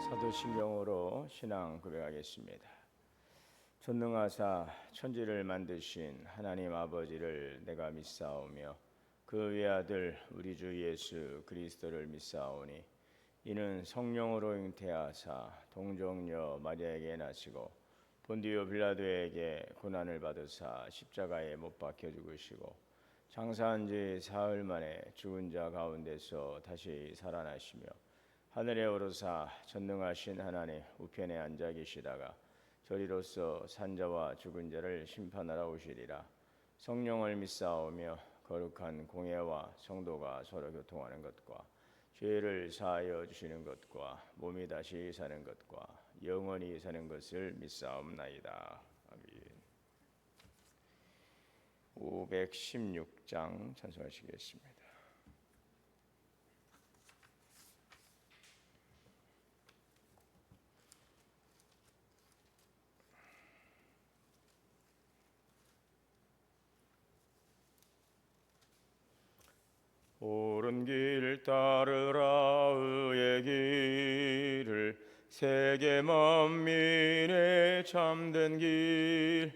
사도신경으로 신앙 고백하겠습니다. 전능하사 천지를 만드신 하나님 아버지를 내가 믿사오며 그 외아들 우리 주 예수 그리스도를 믿사오니 이는 성령으로 잉태하사 동정녀 마리아에게 나시고 본디오 빌라도에게 고난을 받으사 십자가에 못 박혀 죽으시고 장사한 지 사흘 만에 죽은 자 가운데서 다시 살아나시며 하늘에 오르사 전능하신 하나님 우편에 앉아 계시다가 저리로서 산자와 죽은 자를 심판하러 오시리라. 성령을 믿사오며 거룩한 공예와 성도가 서로 교통하는 것과 죄를 사하여 주시는 것과 몸이 다시 사는 것과 영원히 사는 것을 믿사옵나이다. 아멘. 516장 찬송하시겠습니다. 옳은 길 따르라 의의 길을 세계 만민의 참된 길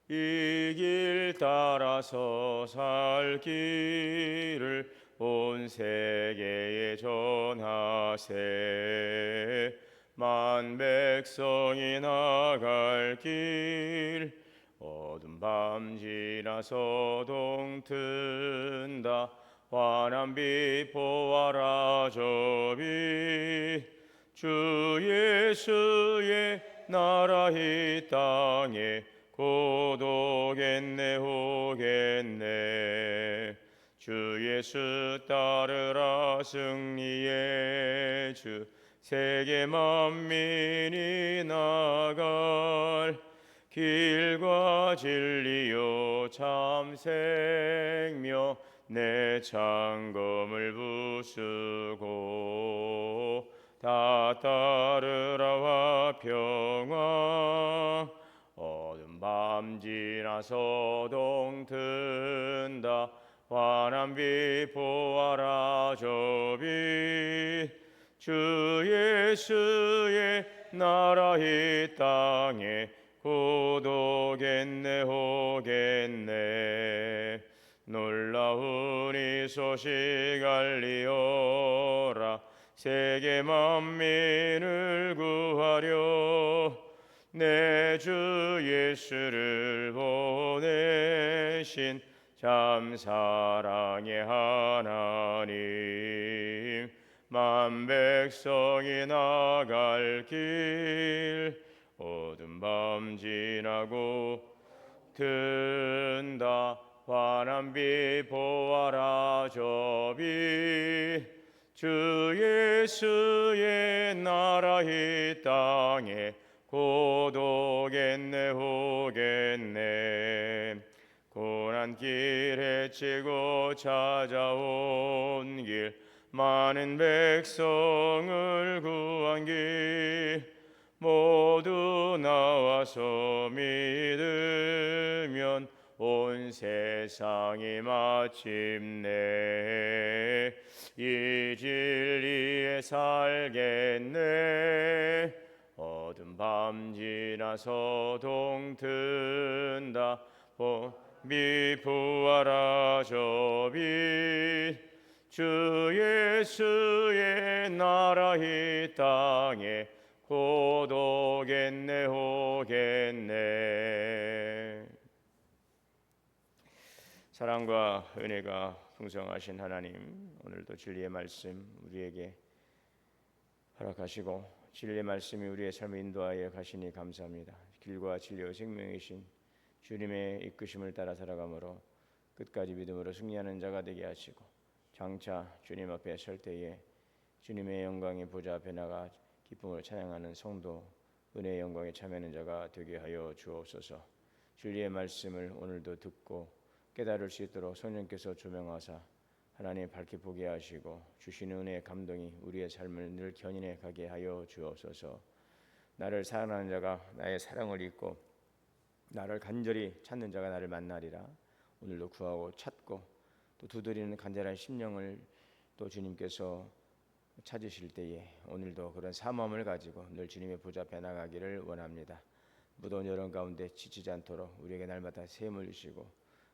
이 길 따라서 살 길을 온 세계에 전하세 만 백성이 나갈 길 어두운 밤 지나서 동튼다 환한 빛 보아라 저 빛 주 예수의 나라 이 땅에 곧 오겠네 오겠네 주 예수 따르라 승리의 주 세계 만민이 나갈 길과 진리요 참 생명 내 창검을 부수고 다 따르라와 평화 어두운 밤 지나서 동튼다 환한 빛 보아라 저 빛 주 예수의 나라 이 땅에 곧 오겠네 오겠네 놀라운 이 소식 알리오라 세계 만민을 구하려 내 주 예수를 보내신 참 사랑의 하나님 만 백성이 나갈 길 어두운 밤 지나고 든다 환한 빛 보아라 저 빛 주 예수의 나라 이 땅에 곧 오겠네 오겠네 고난 길 헤치고 찾아온 길 많은 백성을 구한 길 모두 나와서 믿으면 온 세상이 마침내 이 진리에 살겠네 어두운 밤 지나서 동튼다 빛 부하라 저 빛 주 예수의 나라 이 땅에 곧 오겠네 오겠네 사랑과 은혜가 풍성하신 하나님 오늘도 진리의 말씀 우리에게 허락하시고 진리의 말씀이 우리의 삶을 인도하여 가시니 감사합니다. 길과 진리와 생명이신 주님의 이끄심을 따라 살아가므로 끝까지 믿음으로 승리하는 자가 되게 하시고 장차 주님 앞에 설 때에 주님의 영광의 보좌 앞에 나가 기쁨을 찬양하는 성도 은혜의 영광에 참여하는 자가 되게 하여 주옵소서. 진리의 말씀을 오늘도 듣고 깨달을 수 있도록 성령께서 조명하사 하나님 밝게 보게 하시고 주시는 은혜의 감동이 우리의 삶을 늘 견인해 가게 하여 주옵소서. 나를 사랑하는 자가 나의 사랑을 잊고 나를 간절히 찾는 자가 나를 만나리라. 오늘도 구하고 찾고 또 두드리는 간절한 심령을 또 주님께서 찾으실 때에 오늘도 그런 사모함을 가지고 늘 주님의 보좌 앞에 나가기를 원합니다. 무더운 여름 가운데 지치지 않도록 우리에게 날마다 샘을 주시고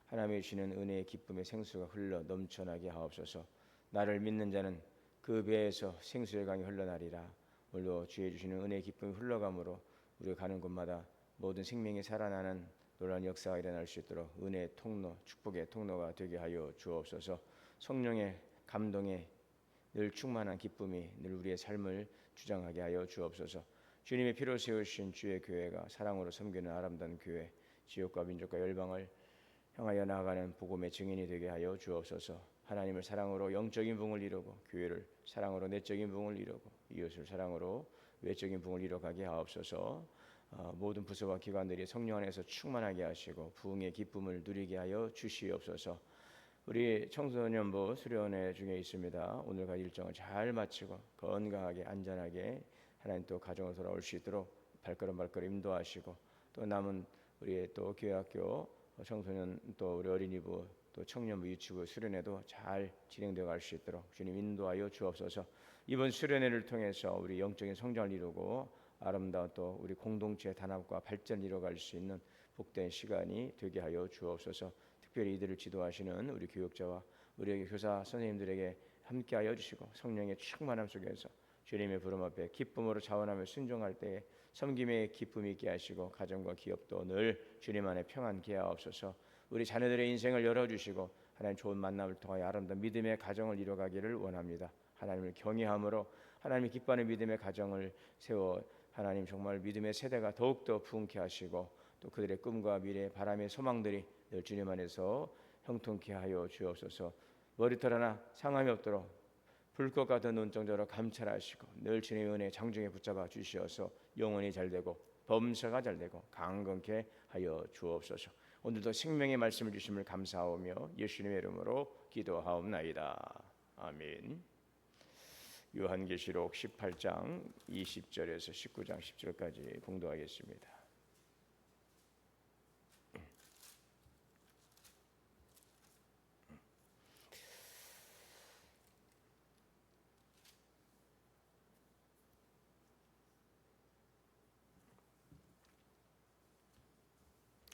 하나님의 주시는 은혜의 기쁨의 생수가 흘러 넘쳐나게 하옵소서. 나를 믿는 자는 그 배에서 생수의 강이 흘러나리라. 오늘도 주의 주시는 은혜의 기쁨이 흘러가므로 우리가 가는 곳마다 모든 생명이 살아나는 놀라운 역사가 일어날 수 있도록 은혜의 통로, 축복의 통로가 되게 하여 주옵소서. 성령의 감동에 늘 충만한 기쁨이 늘 우리의 삶을 주장하게 하여 주옵소서. 주님의 피로 세우신 주의 교회가 사랑으로 섬기는 아름다운 교회, 지역과 민족과 열방을 향하여 나아가는 복음의 증인이 되게 하여 주옵소서. 하나님을 사랑으로 영적인 부흥을 이루고 교회를 사랑으로 내적인 부흥을 이루고 이웃을 사랑으로 외적인 부흥을 이루어가게 하옵소서. 모든 부서와 기관들이 성령 안에서 충만하게 하시고 부흥의 기쁨을 누리게 하여 주시옵소서. 우리 청소년부 수련회 중에 있습니다. 오늘과 일정을 잘 마치고 건강하게 안전하게 하나님 또 가정으로 돌아올 수 있도록 발걸음 인도하시고 또 남은 우리 또 교회학교 청소년 또 우리 어린이부 또 청년부 유치부 수련회도 잘 진행되어 갈 수 있도록 주님 인도하여 주옵소서. 이번 수련회를 통해서 우리 영적인 성장을 이루고 아름다운 또 우리 공동체의 단합과 발전을 이뤄갈 수 있는 복된 시간이 되게 하여 주옵소서. 특별히 이들을 지도하시는 우리 교육자와 우리 교사 선생님들에게 함께하여 주시고 성령의 충만함 속에서 주님의 부름 앞에 기쁨으로 자원하며 순종할 때에 섬김의 기쁨이 있게 하시고 가정과 기업도 늘 주님 안에 평안케 하옵소서. 우리 자녀들의 인생을 열어주시고 하나님 좋은 만남을 통하여 아름다운 믿음의 가정을 이뤄가기를 원합니다. 하나님을 경외함으로 하나님이 기뻐하는 믿음의 가정을 세워 하나님 정말 믿음의 세대가 더욱더 부흥케 하시고 또 그들의 꿈과 미래 바람의 소망들이 늘 주님 안에서 형통케 하여 주옵소서. 머리털 하나 상함이 없도록 불꽃 같은 눈동자로 감찰하시고 늘 주님의 은혜 장중에 붙잡아 주시어서 영혼이 잘되고 범사가 잘되고 강건케 하여 주옵소서. 오늘도 생명의 말씀을 주심을 감사하오며 예수님의 이름으로 기도하옵나이다. 아멘. 요한계시록 18장 20절에서 19장 10절까지 봉독하겠습니다.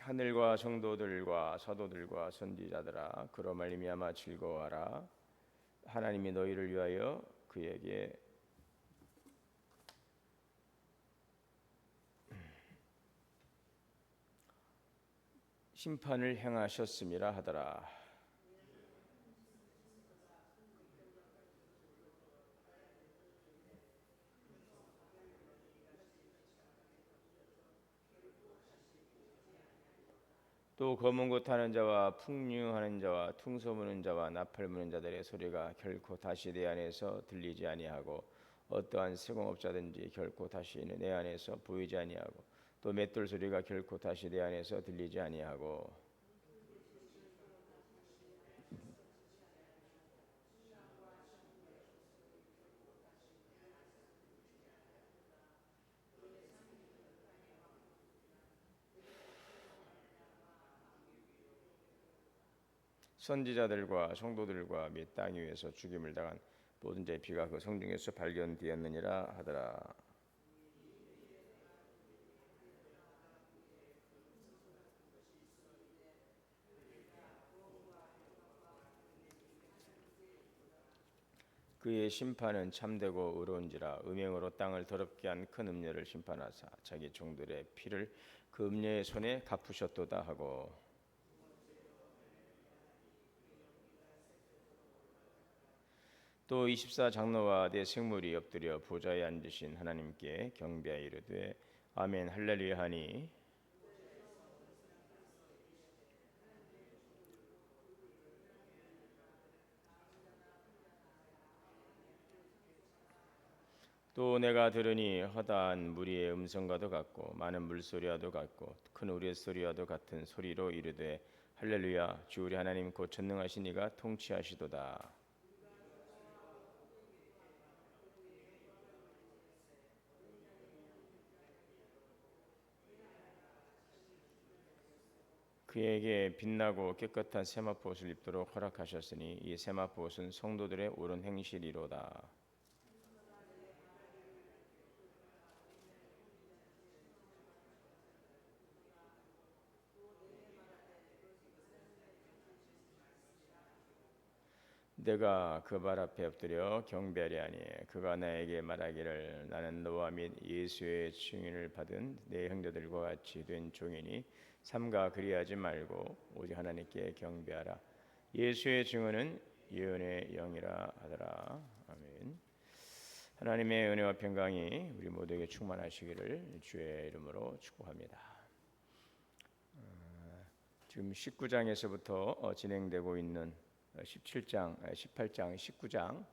하늘과 성도들과 사도들과 선지자들아 그로 말미암아 즐거워하라. 하나님이 너희를 위하여 그에게 심판을 행하셨음이라 하더라. 또 검은 고 타는 자와 풍류하는 자와 퉁소무는 자와 나팔 부는 자들의 소리가 결코 다시 내 안에서 들리지 아니하고 어떠한 세공업자든지 결코 다시 내 안에서 보이지 아니하고 또 맷돌 소리가 결코 다시 내 안에서 들리지 아니하고 선지자들과 성도들과 및 땅 위에서 죽임을 당한 모든 자의 피가 그 성중에서 발견되었느니라 하더라. 그의 심판은 참되고 의로운지라. 음행으로 땅을 더럽게 한 큰 음녀를 심판하사 자기 종들의 피를 그 음녀의 손에 갚으셨도다 하고 또 24 장로와 내 생물이 엎드려 보좌에 앉으신 하나님께 경배하여 이르되 아멘 할렐루야 하니 또 내가 들으니 허다한 무리의 음성과도 같고 많은 물소리와도 같고 큰 우레소리와도 같은 소리로 이르되 할렐루야 주 우리 하나님 곧 전능하신 이가 통치하시도다. 그에게 빛나고 깨끗한 세마포 옷을 입도록 허락하셨으니 이 세마포 옷은 성도들의 옳은 행실이로다. 내가 그 발 앞에 엎드려 경배하리하니 그가 나에게 말하기를 나는 너와 및 예수의 증인을 받은 내 형제들과 같이 된 종이니 삼가 그리하지 말고 오직 하나님께 경배하라. 예수의 증언은 예언의 영이라 하더라. 아멘. 하나님의 은혜와 평강이 우리 모두에게 충만하시기를 주의 이름으로 축복합니다. 지금 19장에서부터 진행되고 있는 17장, 18장, 19장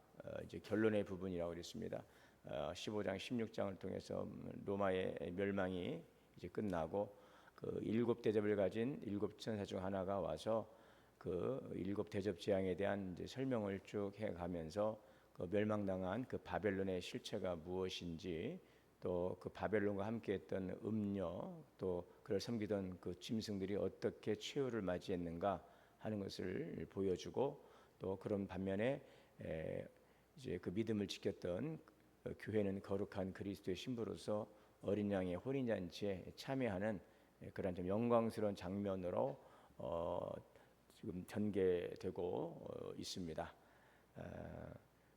이제 결론의 부분이라고 그랬습니다. 15장, 16장을 통해서 로마의 멸망이 이제 끝나고 그 일곱 대접을 가진 일곱 천사 중 하나가 와서 그 일곱 대접 재앙에 대한 이제 설명을 쭉 해가면서 그 멸망당한 그 바벨론의 실체가 무엇인지 또 그 바벨론과 함께했던 음녀 또 그를 섬기던 그 짐승들이 어떻게 최후를 맞이했는가 하는 것을 보여주고 또 그런 반면에 이제 그 믿음을 지켰던 교회는 거룩한 그리스도의 신부로서 어린 양의 혼인 잔치에 참여하는 그런 좀 영광스러운 장면으로 지금 전개되고 있습니다.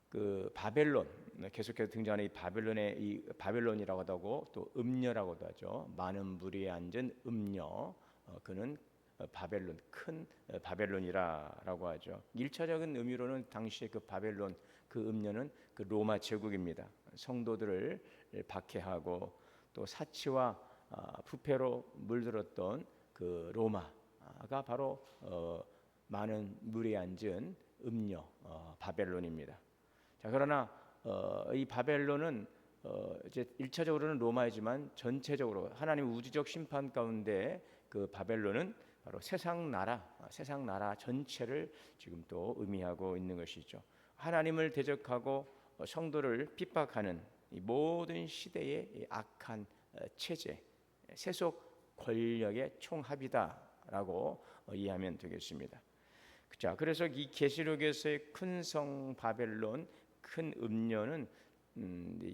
그 바벨론 계속해서 등장하는 이 바벨론의 이 바벨론이라고도 하고 또 음녀라고도 하죠. 많은 무리에 앉은 음녀 그는 바벨론 큰 바벨론이라고 하죠. 1차적인 의미로는 당시의 그 바벨론 그 음녀는 그 로마 제국입니다. 성도들을 박해하고 또 사치와 부패로 물들었던 그 로마가 바로 많은 무리에 앉은 음녀 바벨론입니다. 자, 그러나 이 바벨론은 이제 1차적으로는 로마이지만 전체적으로 하나님의 우주적 심판 가운데 그 바벨론은 바로 세상 나라 전체를 지금 또 의미하고 있는 것이죠. 하나님을 대적하고 성도를 핍박하는 이 모든 시대의 이 악한 체제, 세속 권력의 총합이다라고 이해하면 되겠습니다. 자, 그래서 이 계시록에서의 큰 성 바벨론, 큰 음녀는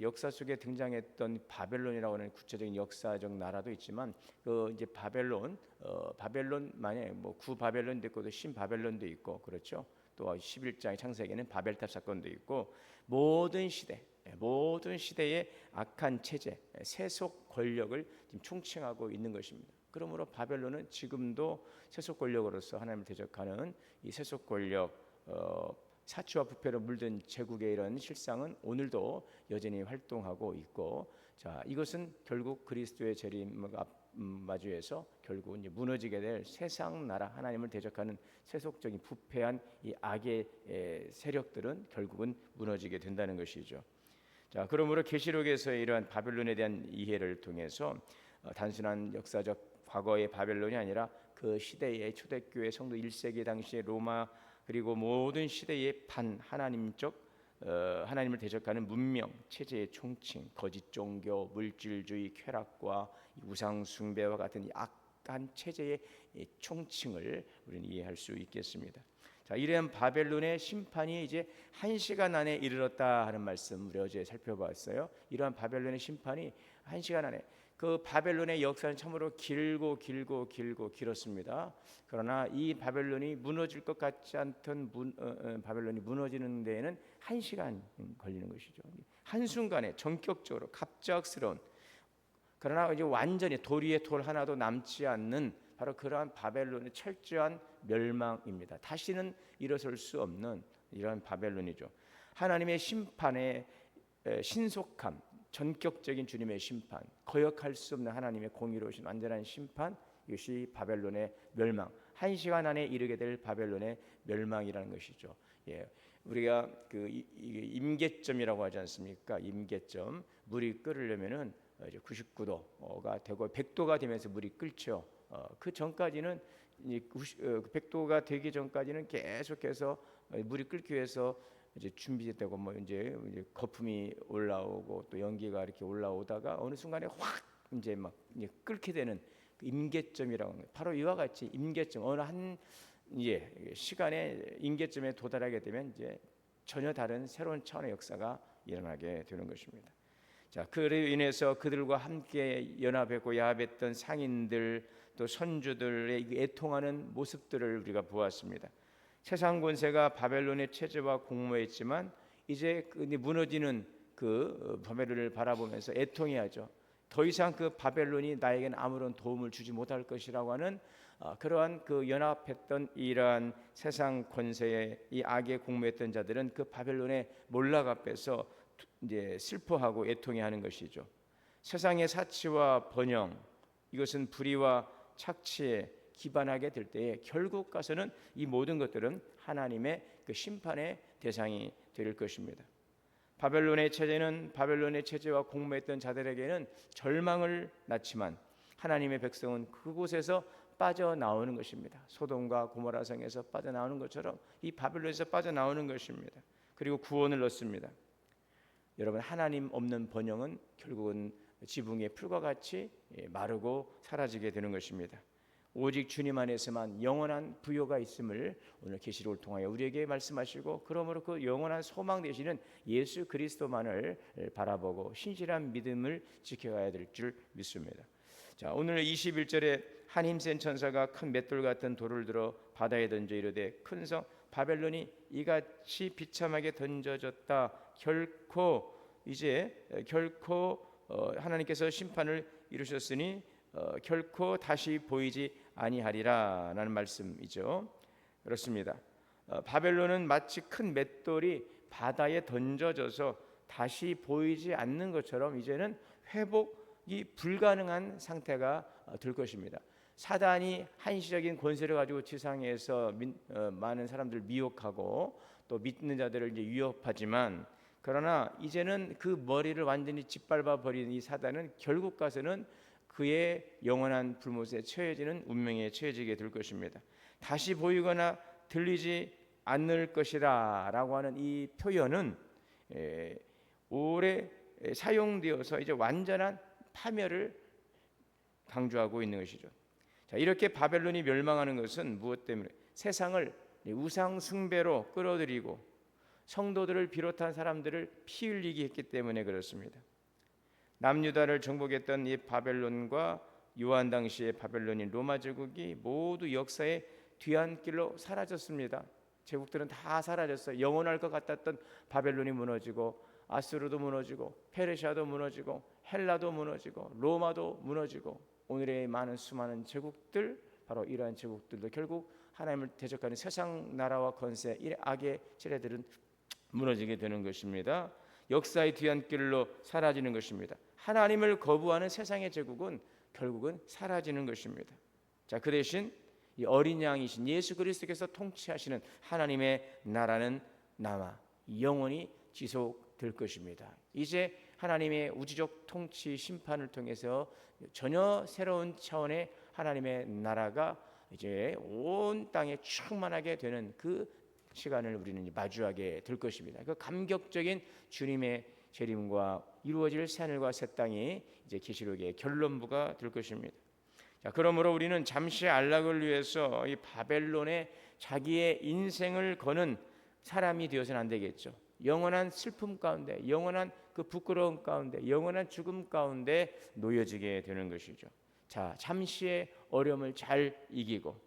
역사 속에 등장했던 바벨론이라고 하는 구체적인 역사적 나라도 있지만 그 이제 바벨론만에 뭐 구 바벨론도 있고 또 신 바벨론도 있고 그렇죠. 또 11장의 창세기에는 바벨탑 사건도 있고 모든 시대의 악한 체제, 세속 권력을 지금 총칭하고 있는 것입니다. 그러므로 바벨론은 지금도 세속 권력으로서 하나님을 대적하는 이 세속 권력 사치와 부패로 물든 제국의 이런 실상은 오늘도 여전히 활동하고 있고, 자, 이것은 결국 그리스도의 재림을 마주해서 결국 이제 무너지게 될 세상 나라 하나님을 대적하는 세속적인 부패한 이 악의 세력들은 결국은 무너지게 된다는 것이죠. 자, 그러므로 계시록에서의 이러한 바벨론에 대한 이해를 통해서 단순한 역사적 과거의 바벨론이 아니라 그 시대의 초대교회 성도 1세기 당시의 로마 그리고 모든 시대의 반하나님적 하나님을 대적하는 문명 체제의 총칭, 거짓 종교, 물질주의, 쾌락과 우상 숭배와 같은 악한 체제의 총칭을 우리는 이해할 수 있겠습니다. 자, 이러한 바벨론의 심판이 이제 1시간 안에 이르렀다 하는 말씀 우리 어제 살펴봤어요. 이러한 바벨론의 심판이 1시간 안에 그 바벨론의 역사는 참으로 길었습니다. 그러나 이 바벨론이 무너질 것 같지 않던 바벨론이 무너지는 데에는 1시간 걸리는 것이죠. 한순간에 전격적으로 갑작스러운 그러나 이제 완전히 돌 위에 돌 하나도 남지 않는 바로 그러한 바벨론의 철저한 멸망입니다. 다시는 일어설 수 없는 이러한 바벨론이죠. 하나님의 심판의 신속함, 전격적인 주님의 심판, 거역할 수 없는 하나님의 공의로우신 완전한 심판, 이것이 바벨론의 멸망, 1시간 안에 이르게 될 바벨론의 멸망이라는 것이죠. 예, 우리가 그 임계점이라고 하지 않습니까? 임계점, 물이 끓으려면은 이제 99도가 되고 100도가 되면서 물이 끓죠. 그 전까지는 100도가 되기 전까지는 계속해서 물이 끓기 위해서 이제 준비되고 뭐 이제 거품이 올라오고 또 연기가 이렇게 올라오다가 어느 순간에 확 이제 막 끓게 되는 그 임계점이라고 하는 거예요. 바로 이와 같이 임계점 어느 한 시간에 임계점에 도달하게 되면 이제 전혀 다른 새로운 차원의 역사가 일어나게 되는 것입니다. 자, 그로 인해서 그들과 함께 연합했고 야합했던 상인들 또 선주들의 애통하는 모습들을 우리가 보았습니다. 세상 권세가 바벨론의 체제와 공모했지만 이제 무너지는 그 바벨론을 바라보면서 애통해야죠. 더 이상 그 바벨론이 나에게는 아무런 도움을 주지 못할 것이라고 하는 그러한 그 연합했던 이러한 세상 권세의 이 악에 공모했던 자들은 그 바벨론의 몰락 앞에서 이제 슬퍼하고 애통해하는 것이죠. 세상의 사치와 번영, 이것은 불의와 착취에 기반하게 될 때에 결국 가서는 이 모든 것들은 하나님의 그 심판의 대상이 될 것입니다. 바벨론의 체제는 바벨론의 체제와 공모했던 자들에게는 절망을 낳지만 하나님의 백성은 그곳에서 빠져나오는 것입니다. 소돔과 고모라 성에서 빠져나오는 것처럼 이 바벨론에서 빠져나오는 것입니다. 그리고 구원을 얻습니다. 여러분, 하나님 없는 번영은 결국은 지붕의 풀과 같이 마르고 사라지게 되는 것입니다. 오직 주님 안에서만 영원한 부요가 있음을 오늘 계시록을 통하여 우리에게 말씀하시고, 그러므로 그 영원한 소망 되시는 예수 그리스도만을 바라보고 신실한 믿음을 지켜가야 될 줄 믿습니다. 자, 오늘 21절에 한 힘센 천사가 큰 맷돌 같은 돌을 들어 바다에 던져 이르되 큰 성 바벨론이 이같이 비참하게 던져졌다. 결코 하나님께서 심판을 이루셨으니 결코 다시 보이지 아니하리라라는 말씀이죠. 그렇습니다. 바벨론은 마치 큰 맷돌이 바다에 던져져서 다시 보이지 않는 것처럼 이제는 회복이 불가능한 상태가 될 것입니다. 사단이 한시적인 권세를 가지고 지상에서 많은 사람들을 미혹하고 또 믿는 자들을 이제 위협하지만, 그러나 이제는 그 머리를 완전히 짓밟아 버린 이 사단은 결국 가서는 그의 영원한 불못에 처해지는 운명에 처해지게 될 것입니다. 다시 보이거나 들리지 않을 것이라 라고 하는 이 표현은 오래 사용되어서 이제 완전한 파멸을 강조하고 있는 것이죠. 자, 이렇게 바벨론이 멸망하는 것은 무엇 때문에? 세상을 우상 숭배로 끌어들이고 성도들을 비롯한 사람들을 피 흘리게 했기 때문에 그렇습니다. 남유다를 정복했던 이 바벨론과 요한 당시의 바벨론인 로마 제국이 모두 역사의 뒤안길로 사라졌습니다. 제국들은 다 사라졌어요. 영원할 것 같았던 바벨론이 무너지고 아수르도 무너지고 페르시아도 무너지고 헬라도 무너지고 로마도 무너지고 오늘의 많은 수많은 제국들, 바로 이러한 제국들도 결국 하나님을 대적하는 세상 나라와 권세, 이 악의 지뢰들은 무너지게 되는 것입니다. 역사의 뒤안길로 사라지는 것입니다. 하나님을 거부하는 세상의 제국은 결국은 사라지는 것입니다. 자, 그 대신 이 어린 양이신 예수 그리스도께서 통치하시는 하나님의 나라는 남아 영원히 지속될 것입니다. 이제 하나님의 우주적 통치 심판을 통해서 전혀 새로운 차원의 하나님의 나라가 이제 온 땅에 충만하게 되는 그 시간을 우리는 마주하게 될 것입니다. 그 감격적인 주님의 재림과 이루어질 새하늘과 새 땅이 이제 계시록의 결론부가 될 것입니다. 자, 그러므로 우리는 잠시 안락을 위해서 이 바벨론에 자기의 인생을 거는 사람이 되어서는 안 되겠죠. 영원한 슬픔 가운데, 영원한 그 부끄러움 가운데, 영원한 죽음 가운데 놓여지게 되는 것이죠. 자, 잠시의 어려움을 잘 이기고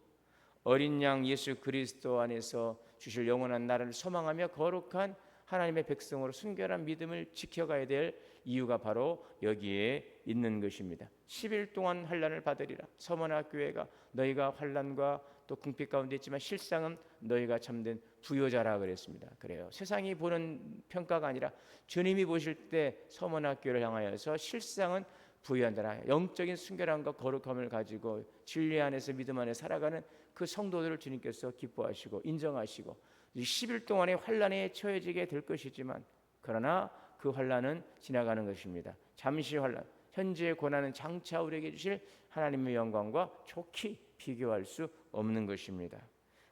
어린 양 예수 그리스도 안에서 주실 영원한 나라를 소망하며 거룩한 하나님의 백성으로 순결한 믿음을 지켜가야 될 이유가 바로 여기에 있는 것입니다. 10일 동안 환난을 받으리라. 서머나 교회가 너희가 환난과 또 궁핍 가운데 있지만 실상은 너희가 참된 부요자라 그랬습니다. 그래요. 세상이 보는 평가가 아니라 주님이 보실 때 서머나 교회를 향하여서 실상은 부유한다. 영적인 순결함과 거룩함을 가지고 진리 안에서 믿음 안에 살아가는 그 성도들을 주님께서 기뻐하시고 인정하시고 10일 동안의 환난에 처해지게 될 것이지만, 그러나 그 환난은 지나가는 것입니다. 잠시 환난, 현재의 고난은 장차 우리에게 주실 하나님의 영광과 좋게 비교할 수 없는 것입니다.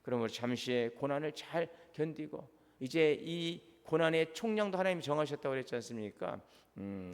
그러므로 잠시의 고난을 잘 견디고, 이제 이 고난의 총량도 하나님이 정하셨다고 그랬지 않습니까?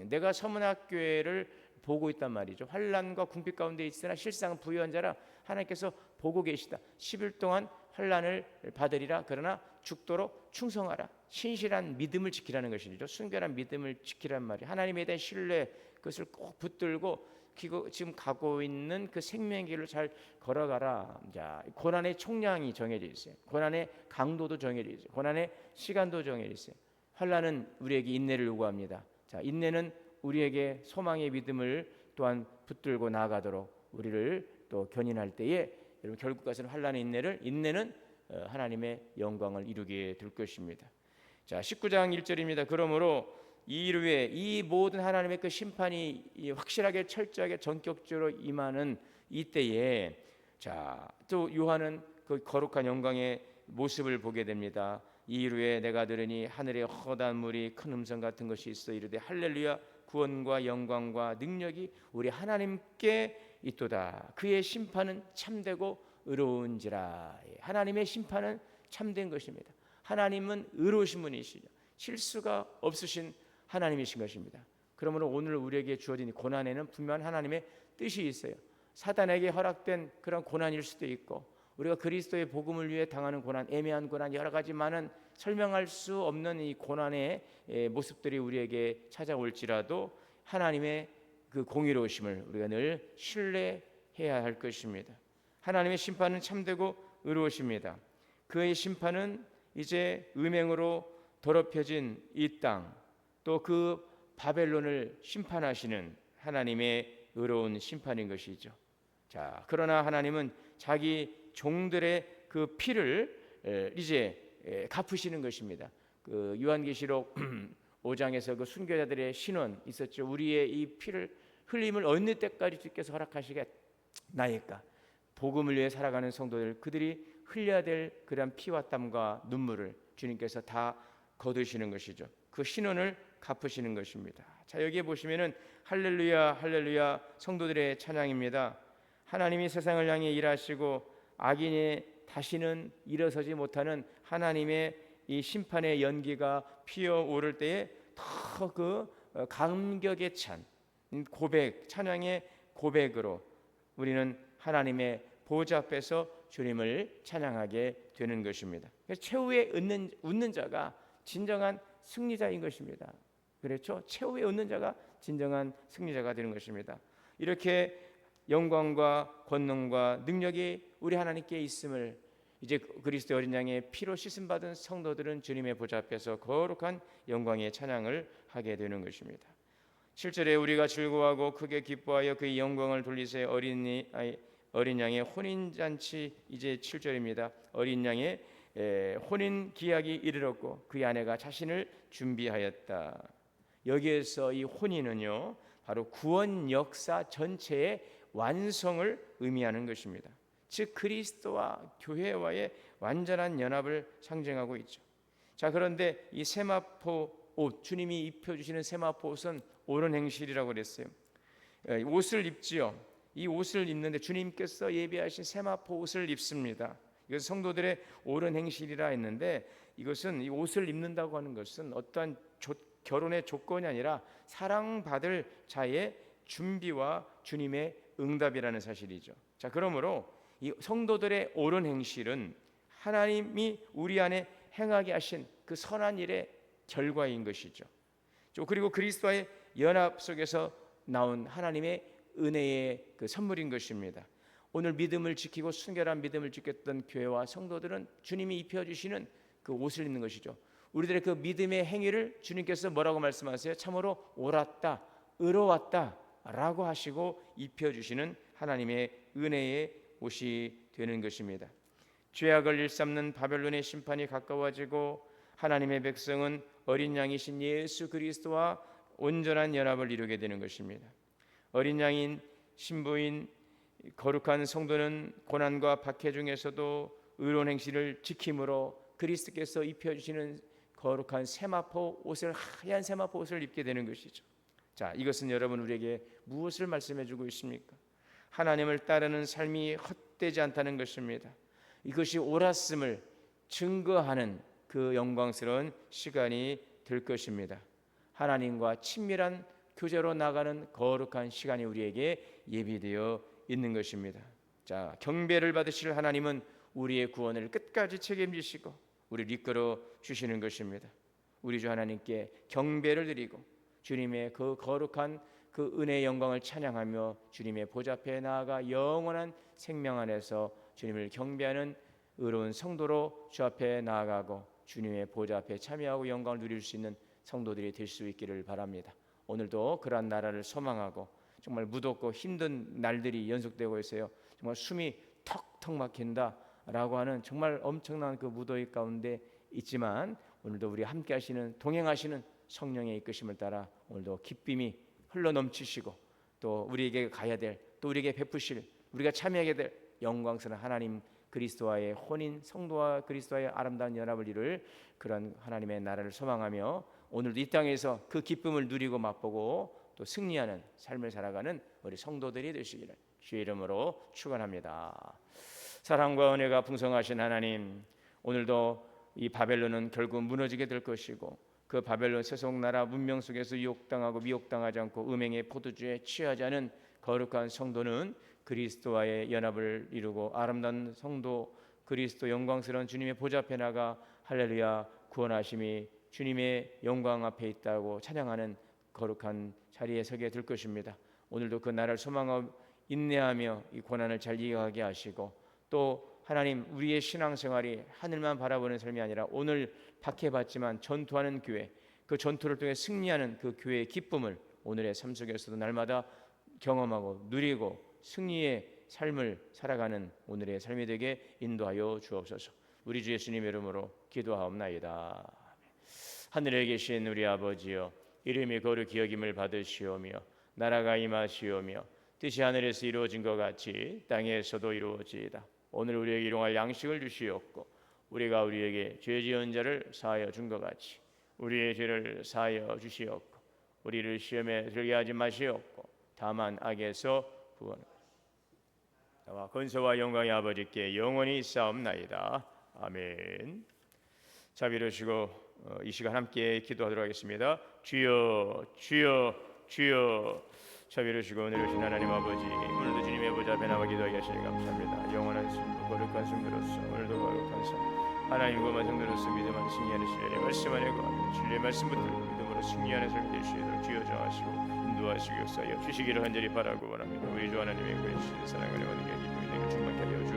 내가 서문학교회를 보고 있단 말이죠. 환난과 궁핍 가운데 있으나 실상은 부유한 자라 하나님께서 보고 계시다. 10일 동안 환난을 받으리라. 그러나 죽도록 충성하라. 신실한 믿음을 지키라는 것이죠. 순결한 믿음을 지키란 말이에요. 하나님에 대한 신뢰, 그것을 꼭 붙들고 지금 가고 있는 그 생명길을 잘 걸어가라. 자, 고난의 총량이 정해져 있어요. 고난의 강도도 정해져 있어요. 고난의 시간도 정해져 있어요. 환난은 우리에게 인내를 요구합니다. 자, 인내는 우리에게 소망의 믿음을 또한 붙들고 나아가도록 우리를 또 견인할 때에 여러분 결국 가서는 환난의 인내는 하나님의 영광을 이루게 될 것입니다. 자, 19장 1절입니다. 그러므로 이후에 이 모든 하나님의 그 심판이 확실하게 철저하게 전격적으로 임하는 이때에 자, 또 요한은 그 거룩한 영광의 모습을 보게 됩니다. 이후에 내가 들으니 하늘에 허다한 물이 큰 음성 같은 것이 있어 이르되 할렐루야 구원과 영광과 능력이 우리 하나님께 있도다. 그의 심판은 참되고 의로운지라. 하나님의 심판은 참된 것입니다. 하나님은 의로우신 분이시죠. 실수가 없으신 하나님이신 것입니다. 그러므로 오늘 우리에게 주어진 고난에는 분명한 하나님의 뜻이 있어요. 사단에게 허락된 그런 고난일 수도 있고 우리가 그리스도의 복음을 위해 당하는 고난, 애매한 고난 여러 가지 많은 설명할 수 없는 이 고난의 모습들이 우리에게 찾아올지라도 하나님의 그 공의로우심을 우리가 늘 신뢰해야 할 것입니다. 하나님의 심판은 참되고 의로우십니다. 그의 심판은 이제 음행으로 더럽혀진 이 땅, 또 그 바벨론을 심판하시는 하나님의 의로운 심판인 것이죠. 자, 그러나 하나님은 자기 종들의 그 피를 이제 갚으시는 것입니다. 그 요한계시록 5장에서 그 순교자들의 신원 있었죠. 우리의 이 피를 흘림을 어느 때까지 주께서 허락하시겠나이까? 복음을 위해 살아가는 성도들 그들이 흘려야 될 그런 피와 땀과 눈물을 주님께서 다 거두시는 것이죠. 그 신원을 갚으시는 것입니다. 자, 여기에 보시면은 할렐루야 할렐루야 성도들의 찬양입니다. 하나님이 세상을 향해 일하시고 악인이 다시는 일어서지 못하는 하나님의 이 심판의 연기가 피어오를 때에 더 그 감격에 찬 고백, 찬양의 고백으로 우리는 하나님의 보좌 앞에서 주님을 찬양하게 되는 것입니다. 최후에 웃는 자가 진정한 승리자인 것입니다. 그렇죠? 최후에 웃는 자가 진정한 승리자가 되는 것입니다. 이렇게 영광과 권능과 능력이 우리 하나님께 있음을 이제 그리스도의 어린 양의 피로 씻음 받은 성도들은 주님의 보좌 앞에서 거룩한 영광의 찬양을 하게 되는 것입니다. 7절에 우리가 즐거워하고 크게 기뻐하여 그의 영광을 돌리세 어린 양의 혼인 잔치 이제 7절입니다. 어린 양의 혼인 기약이 이르렀고 그의 아내가 자신을 준비하였다. 여기에서 이 혼인은요 바로 구원 역사 전체의 완성을 의미하는 것입니다. 즉 그리스도와 교회와의 완전한 연합을 상징하고 있죠. 자, 그런데 이 세마포 옷, 주님이 입혀주시는 세마포 옷은 옳은 행실이라고 그랬어요. 옷을 입지요. 이 옷을 입는데 주님께서 예비하신 세마포 옷을 입습니다. 이것은 성도들의 옳은 행실이라 했는데 이것은 이 옷을 입는다고 하는 것은 어떠한 결혼의 조건이 아니라 사랑받을 자의 준비와 주님의 응답이라는 사실이죠. 자, 그러므로 이 성도들의 옳은 행실은 하나님이 우리 안에 행하게 하신 그 선한 일의 결과인 것이죠. 그리고 그리스도와의 연합 속에서 나온 하나님의 은혜의 그 선물인 것입니다. 오늘 믿음을 지키고 순결한 믿음을 지켰던 교회와 성도들은 주님이 입혀주시는 그 옷을 입는 것이죠. 우리들의 그 믿음의 행위를 주님께서 뭐라고 말씀하세요? 참으로 옳았다, 의로웠다 라고 하시고 입혀주시는 하나님의 은혜의 옷이 되는 것입니다. 죄악을 일삼는 바벨론의 심판이 가까워지고 하나님의 백성은 어린 양이신 예수 그리스도와 온전한 연합을 이루게 되는 것입니다. 어린 양인 신부인 거룩한 성도는 고난과 박해 중에서도 의로운 행실을 지킴으로 그리스도께서 입혀주시는 거룩한 세마포 옷을, 하얀 세마포 옷을 입게 되는 것이죠. 자, 이것은 여러분 우리에게 무엇을 말씀해주고 있습니까? 하나님을 따르는 삶이 헛되지 않다는 것입니다. 이것이 옳았음을 증거하는 그 영광스러운 시간이 될 것입니다. 하나님과 친밀한 교제로 나가는 거룩한 시간이 우리에게 예비되어 있는 것입니다. 자, 경배를 받으실 하나님은 우리의 구원을 끝까지 책임지시고 우리를 이끌어 주시는 것입니다. 우리 주 하나님께 경배를 드리고 주님의 그 거룩한 그 은혜의 영광을 찬양하며 주님의 보좌 앞에 나아가 영원한 생명 안에서 주님을 경배하는 의로운 성도로 주 앞에 나아가고 주님의 보좌 앞에 참여하고 영광을 누릴 수 있는 성도들이 될 수 있기를 바랍니다. 오늘도 그러한 나라를 소망하고 정말 무덥고 힘든 날들이 연속되고 있어요. 정말 숨이 턱턱 막힌다라고 하는 정말 엄청난 그 무더위 가운데 있지만 오늘도 우리 함께 하시는 동행하시는 성령의 이끄심을 따라 오늘도 기쁨이 흘러 넘치시고 또 우리에게 가야 될 또 우리에게 베푸실 우리가 참여하게 될 영광스러운 하나님 그리스도와의 혼인 성도와 그리스도와의 아름다운 연합을 이룰 그런 하나님의 나라를 소망하며 오늘도 이 땅에서 그 기쁨을 누리고 맛보고 또 승리하는 삶을 살아가는 우리 성도들이 되시기를 주의 이름으로 축원합니다. 사랑과 은혜가 풍성하신 하나님, 오늘도 이 바벨론은 결국 무너지게 될 것이고 그 바벨론 세속 나라 문명 속에서 유혹당하고 미혹당하지 않고 음행의 포도주에 취하지 않은 거룩한 성도는 그리스도와의 연합을 이루고 아름다운 성도 그리스도 영광스러운 주님의 보좌 앞에 나가 할렐루야 구원하심이 주님의 영광 앞에 있다고 찬양하는 거룩한 자리에 서게 될 것입니다. 오늘도 그 나라를 소망하고 인내하며 이 고난을 잘 이해하게 하시고 또 하나님 우리의 신앙생활이 하늘만 바라보는 삶이 아니라 오늘 박해받지만 전투하는 교회 그 전투를 통해 승리하는 그 교회의 기쁨을 오늘의 삶 속에서도 날마다 경험하고 누리고 승리의 삶을 살아가는 오늘의 삶이 되게 인도하여 주옵소서. 우리 주 예수님의 이름으로 기도하옵나이다. 하늘에 계신 우리 아버지여 이름이 거룩히 여김을 받으시오며 나라가 임하시오며 뜻이 하늘에서 이루어진 것 같이 땅에서도 이루어지이다. 오늘 우리에게 일용할 양식을 주시옵고 우리가 우리에게 죄 지은 자를 사하여 준 것 같이 우리의 죄를 사하여 주시옵고 우리를 시험에 들게 하지 마시옵고 다만 악에서 구원하옵소서. 나와 권세와 영광의 아버지께 영원히 있사옵나이다. 아멘. 자비로우시고 이 시간 함께 기도하도록 하겠습니다. 주여 주여 주여. 자비로우시고 은혜로우신 하나님 아버지, 오늘도 주님의 보좌 앞에 나와 기도하게 하시니 감사합니다. 영원한 승부 거룩한 승부로서 오늘도 거룩한 승 하나님과 성도로서 믿음 안에 승리하는 신뢰의 말씀 안에 거하며 진리의 말씀 붙들고 믿음으로 승리하는 삶이 될 수 있도록 주여 정하시고 인도하시고 역사하여 주시기를 간절히 바라고 원합니다. 우리 주 하나님의 구하신 사랑을 원하는 게 기쁨이 되길 충만케 하여 주옵소서.